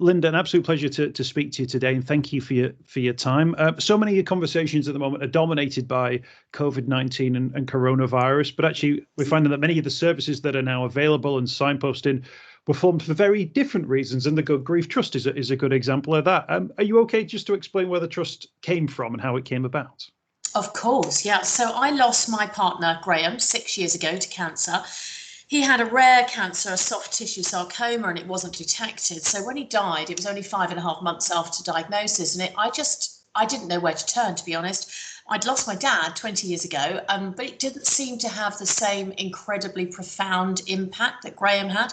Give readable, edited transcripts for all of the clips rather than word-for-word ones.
Linda, an absolute pleasure to speak to you today, and thank you for your time. So many of your conversations at the moment are dominated by COVID-19 and coronavirus, but actually we're finding that many of the services that are now available and signposting were formed for very different reasons, and the Good Grief Trust is a good example of that. Are you okay just to explain where the trust came from and how it came about? Of course, yeah. So I lost my partner, Graham, 6 years ago to cancer. He had a rare cancer, a soft tissue sarcoma, and it wasn't detected. So when he died, it was only 5.5 months after diagnosis. And I didn't know where to turn, to be honest. I'd lost my dad 20 years ago, but it didn't seem to have the same incredibly profound impact that Graham had.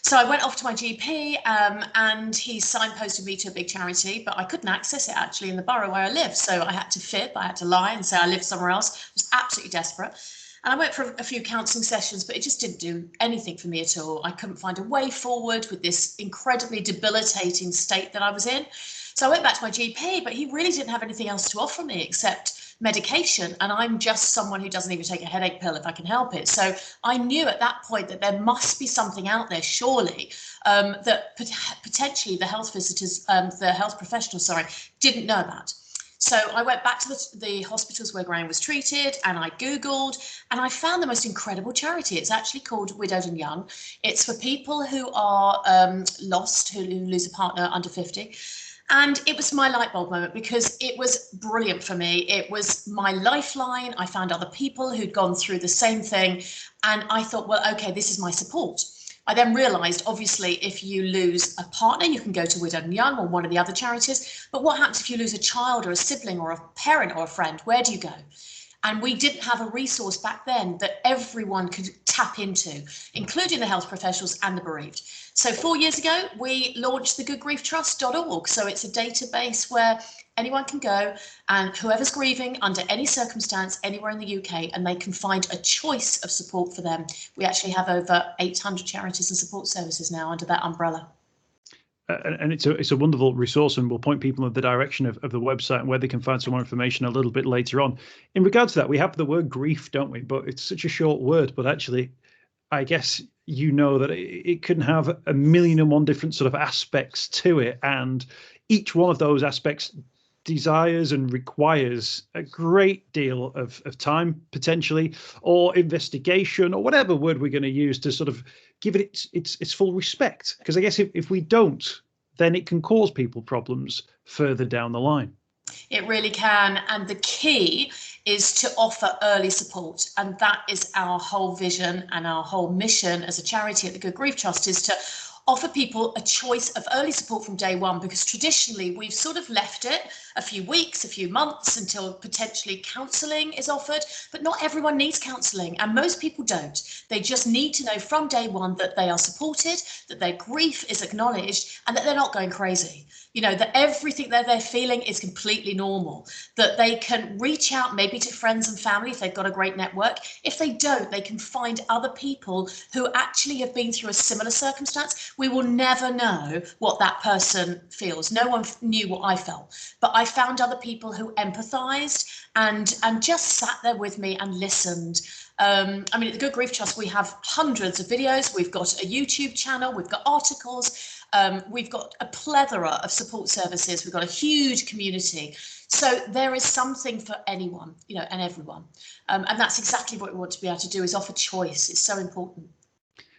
So I went off to my GP and he signposted me to a big charity, but I couldn't access it actually in the borough where I live. So I had to fib, I had to lie and say I lived somewhere else. I was absolutely desperate. And I went for a few counselling sessions, but it just didn't do anything for me at all. I couldn't find a way forward with this incredibly debilitating state that I was in. So I went back to my GP, but he really didn't have anything else to offer me except medication. And I'm just someone who doesn't even take a headache pill if I can help it. So I knew at that point that there must be something out there, surely, that potentially the health visitors, the health professionals, didn't know about. So I went back to the hospitals where Graham was treated and I Googled and I found the most incredible charity. It's actually called Widowed and Young. It's for people who are lost, who lose a partner under 50. And it was my light bulb moment because it was brilliant for me. It was my lifeline. I found other people who'd gone through the same thing. And I thought, well, okay, this is my support. I then realised, obviously, if you lose a partner, you can go to Widowed and Young or one of the other charities. But what happens if you lose a child or a sibling or a parent or a friend? Where do you go? And we didn't have a resource back then that everyone could tap into, including the health professionals and the bereaved. So 4 years ago, we launched the goodgrieftrust.org. So it's a database where anyone can go and whoever's grieving under any circumstance anywhere in the UK, and they can find a choice of support for them. We actually have over 800 charities and support services now under that umbrella. And it's a wonderful resource, and we'll point people in the direction of the website and where they can find some more information a little bit later on. In regards to that, we have the word grief, don't we? But it's such a short word. But actually, I guess you know that it can have 1,000,001 different sort of aspects to it, and each one of those aspects desires and requires a great deal of time potentially, or investigation, or whatever word we're going to use to sort of give it its full respect. Because I guess if we don't, then it can cause people problems further down the line. It really can. And the key is to offer early support. And that is our whole vision and our whole mission as a charity at the Good Grief Trust, is to offer people a choice of early support from day one, because traditionally we've sort of left it a few weeks, a few months until potentially counselling is offered, but not everyone needs counselling, and most people don't. They just need to know from day one that they are supported, that their grief is acknowledged, and that they're not going crazy. You know, that everything that they're feeling is completely normal, that they can reach out maybe to friends and family if they've got a great network. If they don't, they can find other people who actually have been through a similar circumstance. We will never know what that person feels. No one knew what I felt, but I found other people who empathised and just sat there with me and listened. I mean, at the Good Grief Trust, we have hundreds of videos. We've got a YouTube channel. We've got articles. We've got a plethora of support services. We've got a huge community. So there is something for anyone, you know, and everyone. And that's exactly what we want to be able to do, is offer choice. It's so important.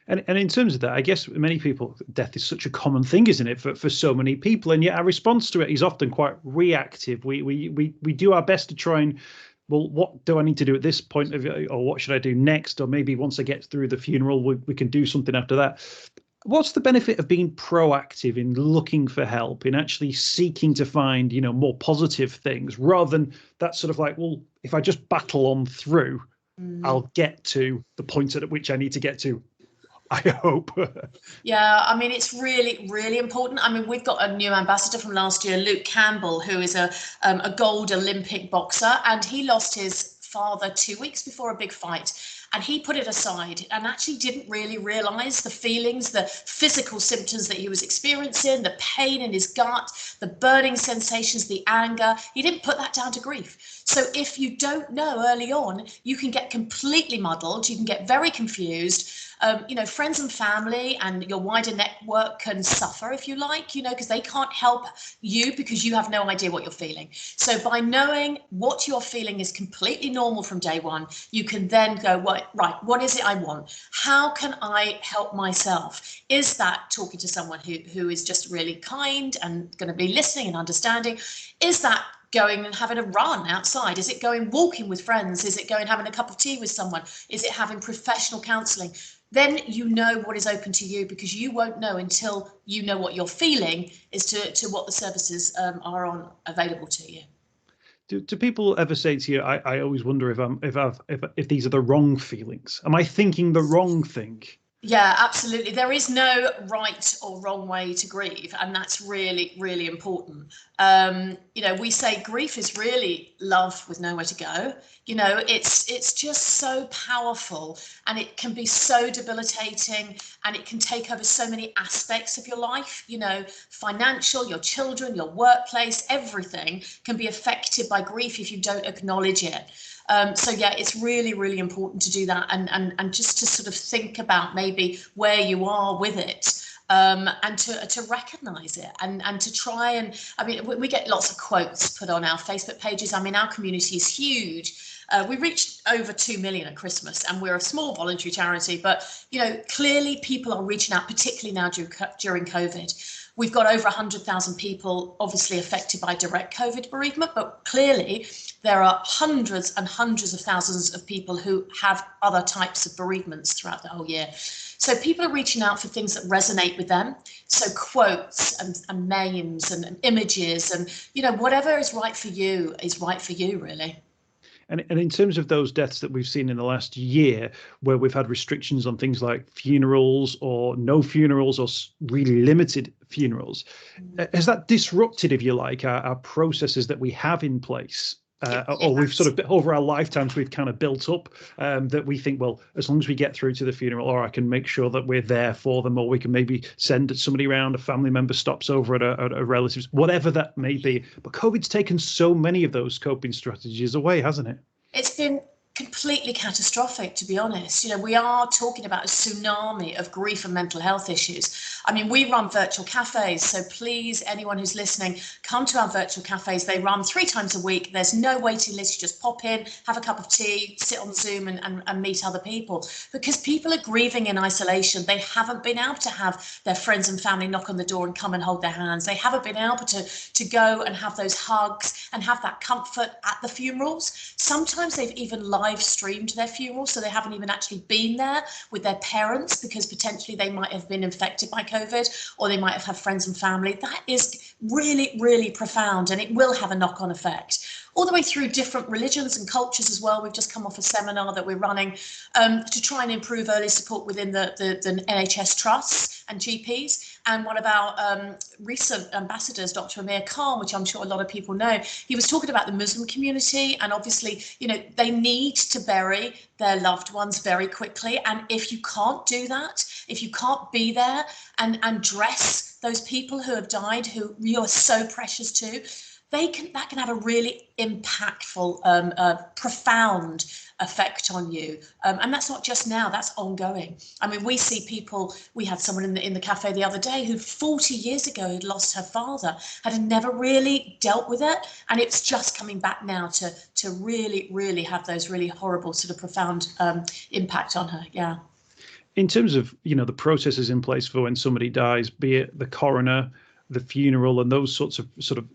And in terms of that, I guess many people, death is such a common thing, isn't it, for so many people? And yet our response to it is often quite reactive. We do our best to try and, well, what do I need to do at this point of it, or what should I do next? Or maybe once I get through the funeral, we can do something after that. What's the benefit of being proactive in looking for help, in actually seeking to find, you know, more positive things, rather than that sort of like, well, if I just battle on through, I'll get to the point at which I need to get to, I hope. Yeah, I mean, it's really, really important. I mean, we've got a new ambassador from last year, Luke Campbell, who is a gold Olympic boxer, and he lost his father 2 weeks before a big fight. And he put it aside and actually didn't really realise the feelings, the physical symptoms that he was experiencing, the pain in his gut, the burning sensations, the anger. He didn't put that down to grief. So if you don't know early on, you can get completely muddled. You can get very confused. Friends and family and your wider network can suffer, if you like, because they can't help you because you have no idea what you're feeling. So by knowing what you're feeling is completely normal from day one, you can then go, right, what is it I want? How can I help myself? Is that talking to someone who is just really kind and going to be listening and understanding? Is that going and having a run outside? Is it going walking with friends? Is it going having a cup of tea with someone? Is it having professional counselling? Then you know what is open to you, because you won't know until you know what you're feeling as to what the services are available to you. Do people ever say to you, I always wonder if these are the wrong feelings? Am I thinking the wrong thing? Yeah, absolutely. There is no right or wrong way to grieve, and that's really, really important. We say grief is really love with nowhere to go. It's just so powerful, and it can be so debilitating, and it can take over so many aspects of your life. Financial, your children, your workplace, everything can be affected by grief if you don't acknowledge it. It's really, really important to do that, and just to sort of think about maybe where you are with it, and to recognize it, and to try and, we get lots of quotes put on our Facebook pages. Our community is huge. We reached over 2 million at Christmas, and we're a small voluntary charity, but clearly people are reaching out, particularly now during COVID. We've got over 100,000 people obviously affected by direct COVID bereavement, but clearly there are hundreds and hundreds of thousands of people who have other types of bereavements throughout the whole year. So people are reaching out for things that resonate with them. So quotes and names and images, and whatever is right for you is right for you, really. And in terms of those deaths that we've seen in the last year, where we've had restrictions on things like funerals or no funerals or really limited funerals, has that disrupted, if you like, our processes that we have in place? Or we've sort of, over our lifetimes, we've kind of built up that we think, well, as long as we get through to the funeral, or I can make sure that we're there for them, or we can maybe send somebody around, a family member stops over at a relative's, whatever that may be. But COVID's taken so many of those coping strategies away, hasn't it? It's been completely catastrophic, to be honest. We are talking about a tsunami of grief and mental health issues. We run virtual cafes, so please, anyone who's listening, come to our virtual cafes. They run 3 times a week. There's no waiting list. You just pop in, have a cup of tea, sit on Zoom and meet other people, because people are grieving in isolation. They haven't been able to have their friends and family knock on the door and come and hold their hands. They haven't been able to go and have those hugs and have that comfort at the funerals. Sometimes they've even live streamed their funeral, so they haven't even actually been there with their parents, because potentially they might have been infected by COVID, or they might have had friends and family. That is really, really profound, and it will have a knock-on effect all the way through different religions and cultures as well. We've just come off a seminar that we're running to try and improve early support within the NHS trusts and GPs. And one of our recent ambassadors, Dr. Amir Khan, which I'm sure a lot of people know, he was talking about the Muslim community, and obviously, they need to bury their loved ones very quickly. And if you can't do that, if you can't be there and dress those people who have died, who you are so precious to, that can have a really impactful, profound effect on you. And that's not just now, that's ongoing. We see people, we had someone in the cafe the other day who 40 years ago had lost her father, had never really dealt with it. And it's just coming back now to really, really have those really horrible sort of profound impact on her. Yeah. In terms of, the processes in place for when somebody dies, be it the coroner, the funeral, and those sorts of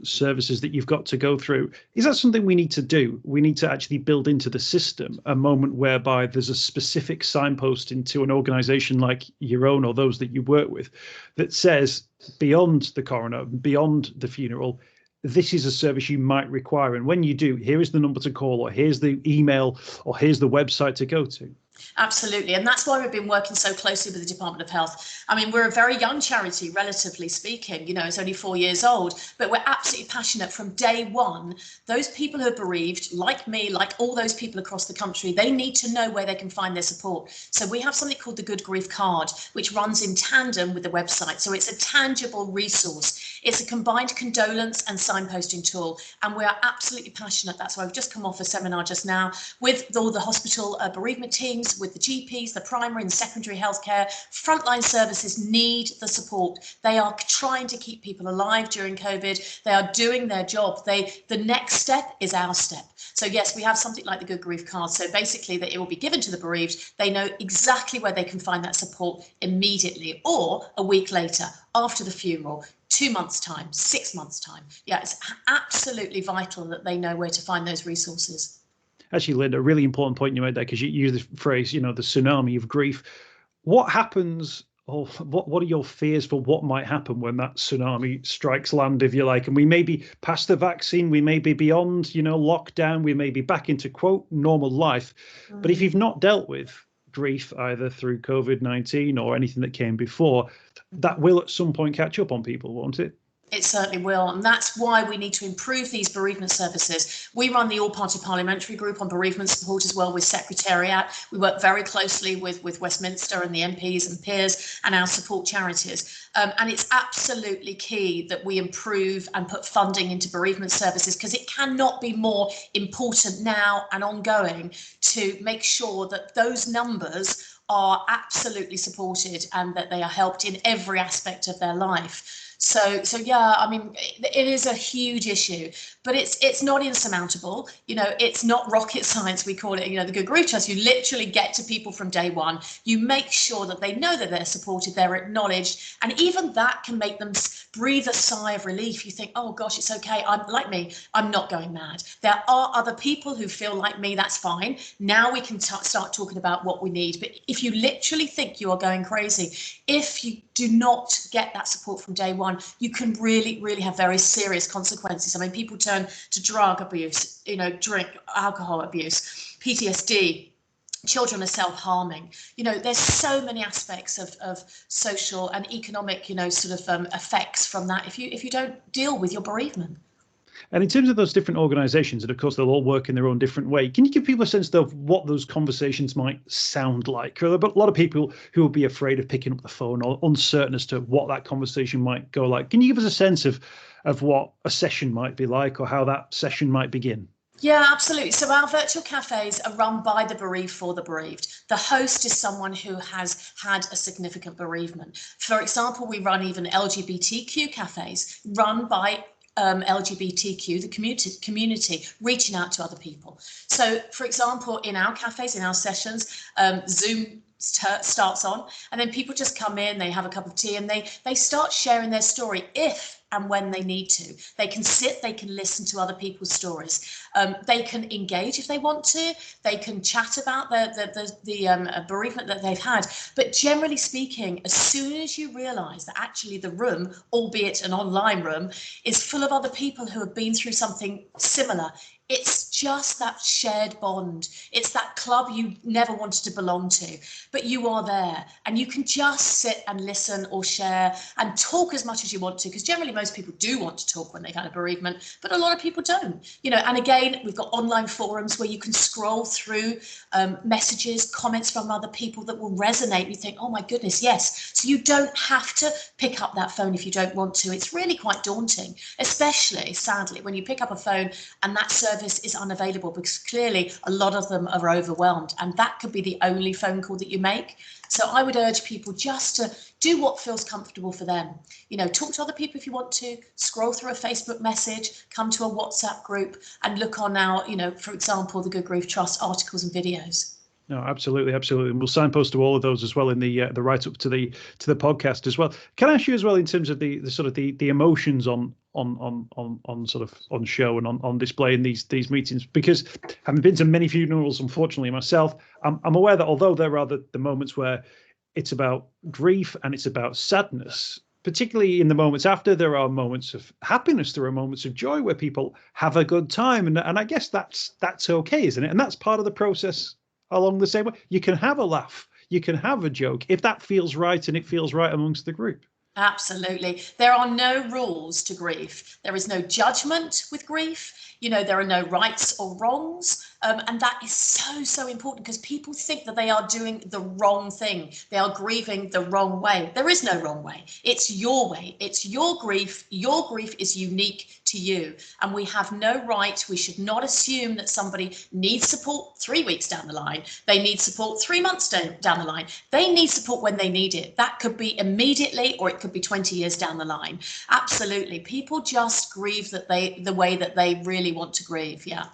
services that you've got to go through, is that something we need to do? We need to actually build into the system a moment whereby there's a specific signpost into an organization like your own or those that you work with that says, beyond the coroner, beyond the funeral, this is a service you might require. And when you do, here is the number to call, or here's the email, or here's the website to go to. Absolutely. And that's why we've been working so closely with the Department of Health. We're a very young charity, relatively speaking. It's only 4 years old, but we're absolutely passionate from day one. Those people who are bereaved, like me, like all those people across the country, they need to know where they can find their support. So we have something called the Good Grief Card, which runs in tandem with the website. So it's a tangible resource. It's a combined condolence and signposting tool. And we are absolutely passionate. That's why we've just come off a seminar just now with all the hospital bereavement teams, teams, with the GPs, the primary and secondary healthcare. Frontline services need the support. They are trying to keep people alive during COVID. They are doing their job. The next step is our step. So yes, we have something like the Good Grief card. So basically that it will be given to the bereaved. They know exactly where they can find that support immediately, or a week later after the funeral, 2 months' time, 6 months' time. Yeah, it's absolutely vital that they know where to find those resources. Actually, Linda, a really important point you made there, because you use the phrase, the tsunami of grief. What happens, or what are your fears for what might happen when that tsunami strikes land, if you like? And we may be past the vaccine, we may be beyond, lockdown, we may be back into, quote, normal life. But if you've not dealt with grief, either through COVID-19 or anything that came before, that will at some point catch up on people, won't it? It certainly will, and that's why we need to improve these bereavement services. We run the all-party parliamentary group on bereavement support as well with Secretariat. We work very closely with Westminster and the MPs and peers and our support charities. And it's absolutely key that we improve and put funding into bereavement services, because it cannot be more important now and ongoing to make sure that those numbers are absolutely supported and that they are helped in every aspect of their life. So yeah, I mean, it is a huge issue, but it's not insurmountable. It's not rocket science, we call it. The Good Grief Trust, you literally get to people from day one. You make sure that they know that they're supported, they're acknowledged, and even that can make them breathe a sigh of relief. You think, oh gosh, it's okay. I'm not going mad. There are other people who feel like me. That's fine. Now we can start talking about what we need. But if you literally think you are going crazy, if you do not get that support from day one, you can really, really have very serious consequences. I mean, people turn to drug abuse, drink, alcohol abuse, PTSD. Children are self-harming. There's so many aspects of social and economic, effects from that if you don't deal with your bereavement. And in terms of those different organisations, and of course they'll all work in their own different way, can you give people a sense of what those conversations might sound like? There are a lot of people who will be afraid of picking up the phone or uncertain as to what that conversation might go like. Can you give us a sense of what a session might be like, or how that session might begin? Yeah, absolutely. So our virtual cafes are run by the bereaved for the bereaved. The host is someone who has had a significant bereavement. For example, we run even LGBTQ cafes run by LGBTQ, the community, reaching out to other people. So, for example, in our cafes, in our sessions, Zoom starts on, and then people just come in, they have a cup of tea, and they start sharing their story if and when they need to. They can sit, they can listen to other people's stories. They can engage if they want to. They can chat about the bereavement that they've had. But generally speaking, as soon as you realise that actually the room, albeit an online room, is full of other people who have been through something similar, it's just that shared bond. It's that club you never wanted to belong to, but you are there, and you can just sit and listen or share and talk as much as you want to, because generally most people do want to talk when they've had a bereavement, but a lot of people don't. And again, we've got online forums where you can scroll through messages, comments from other people that will resonate. You think, oh my goodness, yes. So you don't have to pick up that phone if you don't want to. It's really quite daunting, especially, sadly, when you pick up a phone and that service is unavailable, because clearly a lot of them are overwhelmed, and that could be the only phone call that you make. So I would urge people just to do what feels comfortable for them. Talk to other people if you want to, scroll through a Facebook message, come to a WhatsApp group, and look on our, for example, the Good Grief Trust articles and videos. No, absolutely. And we'll signpost to all of those as well in the write up to the podcast as well. Can I ask you as well, in terms of the sort of the emotions on sort of on show and on display in these meetings? Because having been to many funerals, unfortunately myself, I'm aware that although there are the moments where it's about grief and it's about sadness, particularly in the moments after, there are moments of happiness, there are moments of joy where people have a good time, and I guess that's okay, isn't it? And that's part of the process. Along the same way, you can have a laugh, you can have a joke if that feels right and it feels right amongst the group. Absolutely. There are no rules to grief. There is no judgment with grief. There are no rights or wrongs. And that is so important, because people think that they are doing the wrong thing. They are grieving the wrong way. There is no wrong way. It's your way. It's your grief. Your grief is unique to you. And we have no right. We should not assume that somebody needs support 3 weeks down the line. They need support 3 months down the line. They need support when they need it. That could be immediately, or it could be 20 years down the line. Absolutely. People just grieve the way that they really want to grieve. Yeah.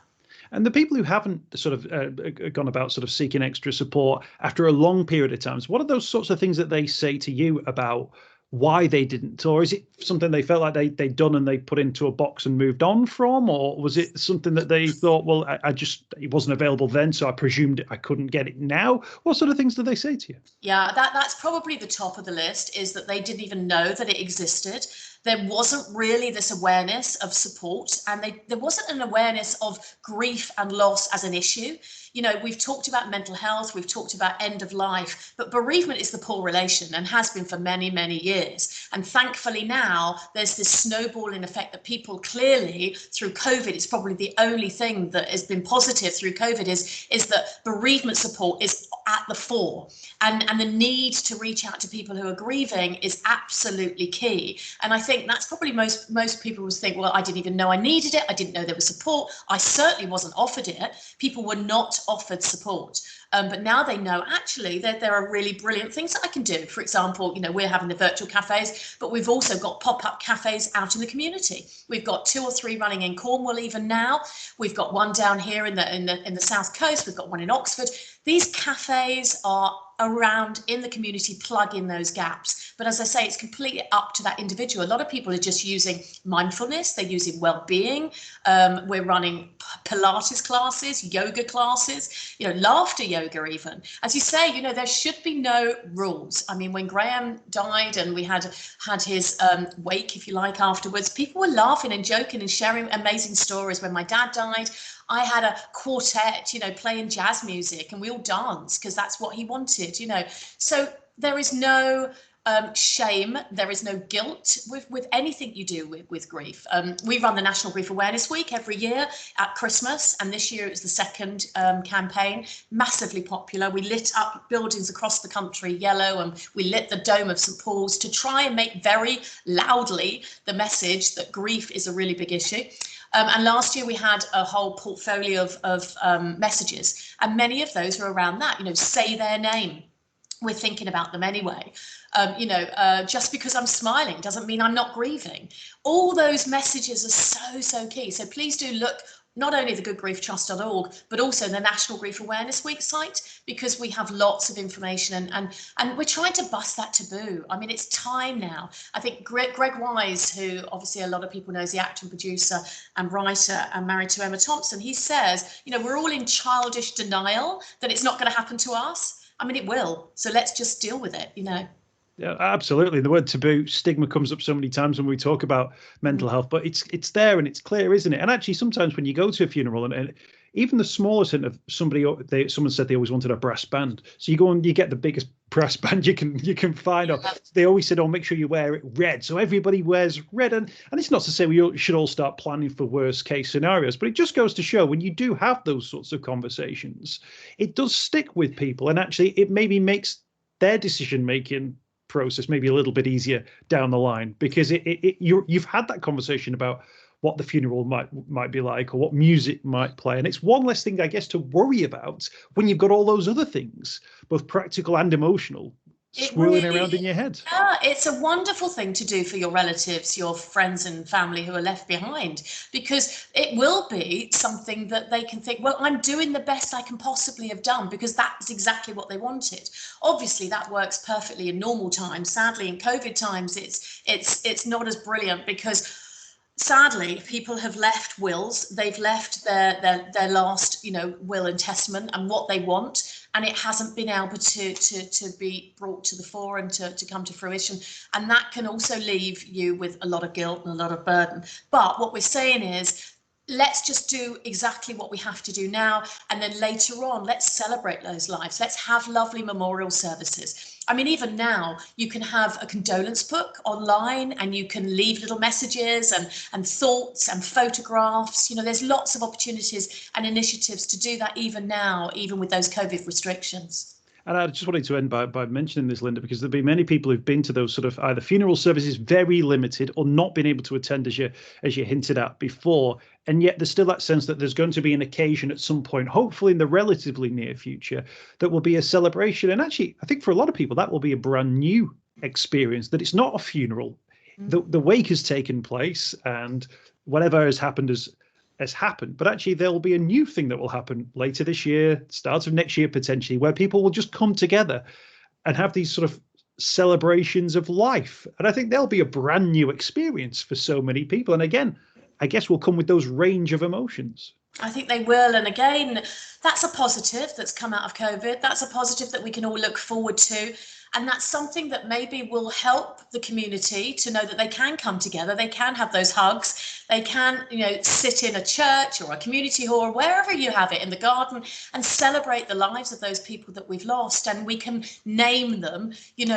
And the people who haven't sort of gone about sort of seeking extra support after a long period of times, what are those sorts of things that they say to you about why they didn't? Or is it something they felt like they'd done and they put into a box and moved on from? Or was it something that they thought, well, it wasn't available then, so I presumed I couldn't get it now? What sort of things do they say to you? Yeah, that's probably the top of the list, is that they didn't even know that it existed. There wasn't really this awareness of support, and there wasn't an awareness of grief and loss as an issue. You know, we've talked about mental health, we've talked about end of life, but bereavement is the poor relation and has been for many, many years. And thankfully now there's this snowballing effect that people clearly through COVID, it's probably the only thing that has been positive through COVID is that bereavement support is at the fore, and the need to reach out to people who are grieving is absolutely key. And I think that's probably most people would think, well, I didn't even know I needed it. I didn't know there was support. I certainly wasn't offered it. People were not offered support. But now they know actually that there are really brilliant things that I can do. For example, you know, we're having the virtual cafes, but we've also got pop-up cafes out in the community. We've got 2 or 3 running in Cornwall even now. We've got one down here in the South Coast. We've got one in Oxford. These cafes are around in the community, plug in those gaps. But as I say, it's completely up to that individual. A lot of people are just using mindfulness, they're using well-being. We're running Pilates classes, yoga classes, you know, laughter yoga even. As you say, you know, there should be no rules. I mean, when Graham died and we had his wake, if you like, afterwards, people were laughing and joking and sharing amazing stories. When my dad died, I had a quartet, you know, playing jazz music, and we all danced because that's what he wanted, you know. So there is no shame, there is no guilt with anything you do with grief. We run the National Grief Awareness Week every year at Christmas, and this year it was the second campaign, massively popular. We lit up buildings across the country yellow, and we lit the dome of St Paul's to try and make very loudly the message that grief is a really big issue. And last year we had a whole portfolio of messages, and many of those were around that, you know, say their name. We're thinking about them anyway. Just because I'm smiling doesn't mean I'm not grieving. All those messages are so key. So please do look not only the goodgrieftrust.org, but also the National Grief Awareness Week site, because we have lots of information and we're trying to bust that taboo. I mean, it's time now. I think Greg Wise, who obviously a lot of people know is the actor and producer and writer and married to Emma Thompson, he says, you know, we're all in childish denial that it's not going to happen to us. I mean, it will. So let's just deal with it, you know. Yeah, absolutely. The word taboo, stigma, comes up so many times when we talk about mental health, but it's there and it's clear, isn't it? And actually, sometimes when you go to a funeral, and even the smallest hint of someone said they always wanted a brass band, so you go and you get the biggest brass band you can find. Or they always said, "Oh, make sure you wear it red," so everybody wears red. And it's not to say we should all start planning for worst case scenarios, but it just goes to show when you do have those sorts of conversations, it does stick with people, and actually, it maybe makes their decision making process maybe a little bit easier down the line, because you've had that conversation about what the funeral might be like, or what music might play, and it's one less thing, I guess, to worry about when you've got all those other things, both practical and emotional, swirling around in your head. Yeah, it's a wonderful thing to do for your relatives, your friends and family who are left behind, because it will be something that they can think, well, I'm doing the best I can possibly have done, because that's exactly what they wanted. Obviously, that works perfectly in normal times. Sadly, in COVID times, it's not as brilliant, because sadly, people have left wills. They've left their last, you know, will and testament and what they want, and it hasn't been able to be brought to the fore and to come to fruition. And that can also leave you with a lot of guilt and a lot of burden. But what we're saying is, let's just do exactly what we have to do now. And then later on, let's celebrate those lives. Let's have lovely memorial services. I mean, even now, you can have a condolence book online and you can leave little messages and thoughts and photographs. You know, there's lots of opportunities and initiatives to do that even now, even with those COVID restrictions. And I just wanted to end by mentioning this, Linda, because there'll be many people who've been to those sort of either funeral services very limited or not been able to attend, as you hinted at before. And yet there's still that sense that there's going to be an occasion at some point, hopefully in the relatively near future, that will be a celebration. And actually, I think for a lot of people, that will be a brand new experience, that it's not a funeral. The wake has taken place and whatever has happened has happened, but actually there will be a new thing that will happen later this year, start of next year potentially, where people will just come together and have these sort of celebrations of life. And I think there'll be a brand new experience for so many people. And again, I guess will come with those range of emotions. I think they will. And again, that's a positive that's come out of COVID. That's a positive that we can all look forward to. And that's something that maybe will help the community to know that they can come together. They can have those hugs. They can, sit in a church or a community hall or wherever you have it, in the garden, and celebrate the lives of those people that we've lost. And we can name them,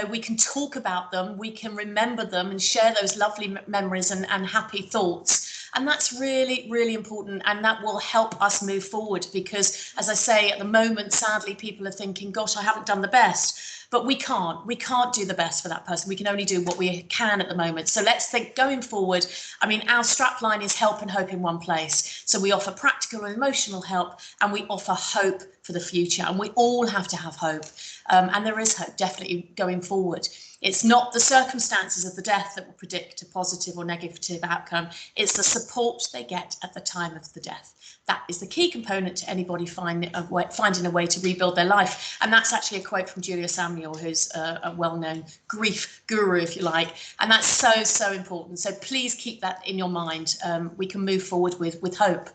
we can talk about them, we can remember them and share those lovely memories and happy thoughts. And that's really, really important. And that will help us move forward because, as I say, at the moment, sadly, people are thinking, gosh, I haven't done the best. But we can't do the best for that person. We can only do what we can at the moment. So let's think going forward. I mean, our strapline is help and hope in one place. So we offer practical and emotional help, and we offer hope for the future. And we all have to have hope. And there is hope definitely going forward. It's not the circumstances of the death that will predict a positive or negative outcome. It's the support they get at the time of the death. That is the key component to anybody finding a way to rebuild their life. And that's actually a quote from Julia Samuel, who's a well-known grief guru, if you like. And that's so, so important. So please keep that in your mind. We can move forward with hope.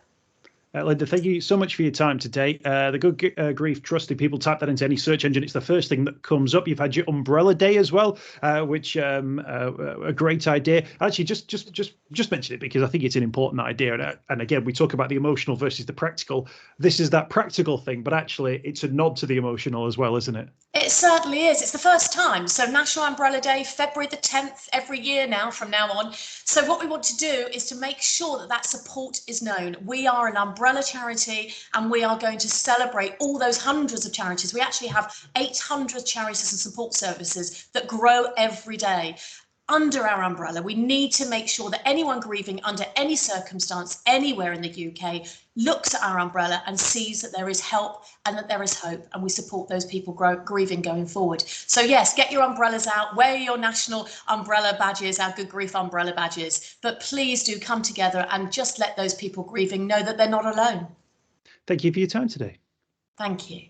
Linda, thank you so much for your time today. The Good Grief Trusted, people type that into any search engine. It's the first thing that comes up. You've had your Umbrella Day as well, which a great idea. Actually, just mention it because I think it's an important idea. And again, we talk about the emotional versus the practical. This is that practical thing, but actually it's a nod to the emotional as well, isn't it? It certainly is. It's the first time. So National Umbrella Day, February the 10th, every year now from now on. So what we want to do is to make sure that that support is known. We are an umbrella charity and we are going to celebrate all those hundreds of charities. We actually have 800 charities and support services that grow every day. Under our umbrella, we need to make sure that anyone grieving under any circumstance anywhere in the UK looks at our umbrella and sees that there is help and that there is hope, and we support those people grieving going forward. So yes, get your umbrellas out, wear your national umbrella badges, our Good Grief umbrella badges, but please do come together and just let those people grieving know that they're not alone. Thank you for your time today. Thank you.